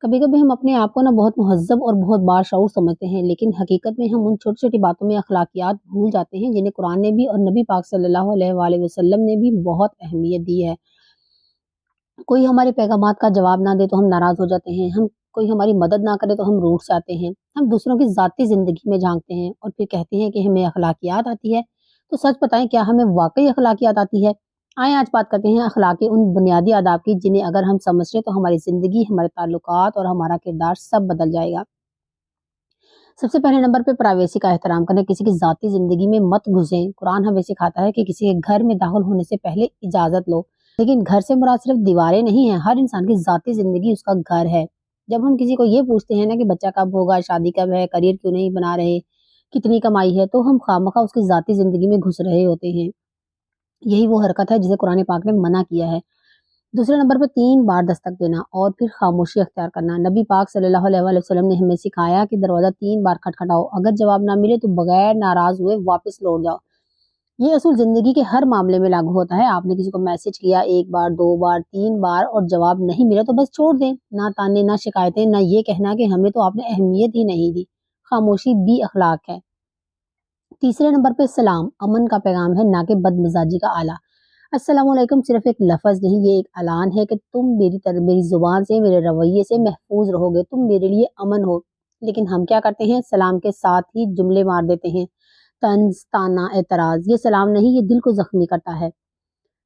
कभी कभी हम अपने आप को ना बहुत मुहज्जब और बहुत बाशऊर समझते हैं, लेकिन हकीकत में हम उन छोटी छोटी बातों में अखलाकियात भूल जाते हैं जिन्हें कुरान ने भी और नबी पाक सल्लल्लाहु अलैहि वसल्लम ने भी बहुत अहमियत दी है। कोई हमारे पैगामात का जवाब ना दे तो हम नाराज हो जाते हैं, हम कोई हमारी मदद ना करे तो हम रूठ जाते हैं, हम दूसरों की जाती जिंदगी में झांकते हैं और फिर कहते हैं कि हमें अखलाकियात आती है। तो सच बताएं, क्या हमें वाकई अखलाकियात आती है? आए आज बात करते हैं अखलाक के उन बुनियादी आदाब की जिन्हें अगर हम समझ लें तो हमारी जिंदगी, हमारे ताल्लुकात और हमारा किरदार सब बदल जाएगा। सबसे पहले नंबर पे प्राइवेसी का एहतराम करें, किसी की जाती जिंदगी में मत घुसें। कुरान हमें सिखाता है कि किसी के घर में दाखिल होने से पहले इजाजत लो। लेकिन घर से मुराद सिर्फ दीवारें नहीं है, हर इंसान की जाती जिंदगी उसका घर है। जब हम किसी को ये पूछते हैं ना कि बच्चा कब होगा, शादी कब है, करियर क्यों नहीं बना रहे, कितनी कमाई है, तो हम खामखा उसकी जाती जिंदगी में घुस रहे होते हैं। यही वो हरकत है जिसे कुरान पाक ने मना किया है। दूसरे नंबर पर 3 बार दस्तक देना और फिर खामोशी अख्तियार करना। नबी पाक सल्लल्लाहु अलैहि वसल्लम ने हमें सिखाया कि दरवाज़ा 3 बार खटखटाओ, अगर जवाब ना मिले तो बगैर नाराज़ हुए वापस लौट जाओ। ये असूल ज़िंदगी के हर मामले में लागू होता है। आपने किसी को मैसेज किया 1 बार, 2 बार, 3 बार और जवाब नहीं मिला तो बस छोड़ दें। ना ताने, ना शिकायतें, ना ये कहना कि हमें तो आपने अहमियत ही नहीं दी। खामोशी भी अखलाक है। तीसरे नंबर पे सलाम अमन का पैगाम है, ना कि बदमिजाजी का आला। अस्सलामुअलैकुम सिर्फ एक लफ्ज़ नहीं, ये एक ऐलान है कि तुम मेरी ज़ुबान से, मेरे रवैये से महफूज रहोगे, तुम मेरे लिए अमन हो। लेकिन हम क्या करते हैं? सलाम के साथ ही जुमले मार देते हैं, तंज, ताना, एतराज़। ये सलाम नहीं, ये दिल को ज़ख्मी करता है।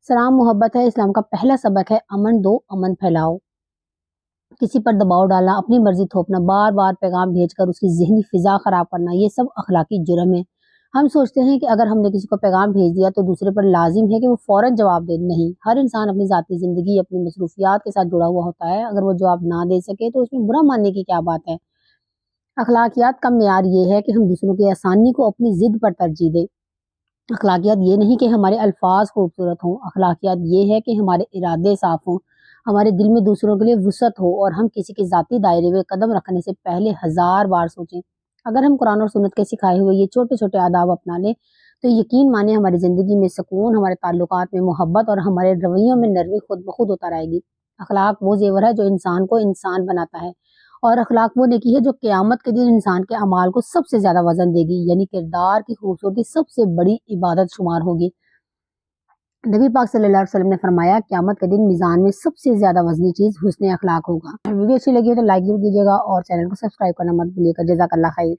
सलाम मोहब्बत है, इस्लाम का पहला सबक है, अमन दो, अमन फैलाओ। किसी पर दबाव डालना, अपनी मर्जी थोपना, बार बार पैगाम भेजकर उसकी ज़हनी फ़िज़ा ख़राब करना, ये सब अखलाकी जुर्म है। हम सोचते हैं कि अगर हमने किसी को पैगाम भेज दिया तो दूसरे पर लाजिम है कि वो फ़ौरन जवाब दे। नहीं, हर इंसान अपनी ज़ाती ज़िंदगी, अपनी मसरूफियात के साथ जुड़ा हुआ होता है। अगर वो जवाब ना दे सके तो उसमें बुरा मानने की क्या बात है? अखलाकियात का मेयार ये है कि हम दूसरों की आसानी को अपनी ज़िद पर तरजीह दें। अखलाकियात ये नहीं कि हमारे अल्फाज खूबसूरत हों, अखलाकियात ये है कि हमारे इरादे साफ हों, हमारे दिल में दूसरों के लिए वुसअत हो और हम किसी के ज़ाती दायरे में कदम रखने से पहले 1000 बार सोचें। अगर हम कुरान और सुन्नत के सिखाए हुए ये छोटे छोटे आदाब अपना लें तो यकीन माने हमारी ज़िंदगी में सुकून, हमारे ताल्लुकात में मोहब्बत और हमारे रवैयों में नरमी खुद ब खुद होता रहेगी। अखलाक वो जेवर है जो इंसान को इंसान बनाता है, और अखलाक वो नेकी है जो क़यामत के दिन इंसान के अमाल को सबसे ज़्यादा वज़न देगी, यानी किरदार की खूबसूरती सबसे बड़ी इबादत शुमार होगी। नबी पाक सल्लल्लाहु अलैहि वसल्लम ने फरमाया, क़यामत के दिन मीज़ान में सबसे ज़्यादा वज़नी चीज़ हुस्न अखलाक होगा। वीडियो अच्छी लगी हो तो लाइक ज़रूर कीजिएगा और चैनल को सब्सक्राइब करना मत भूलिएगा। जज़ाकल्लाह खैर।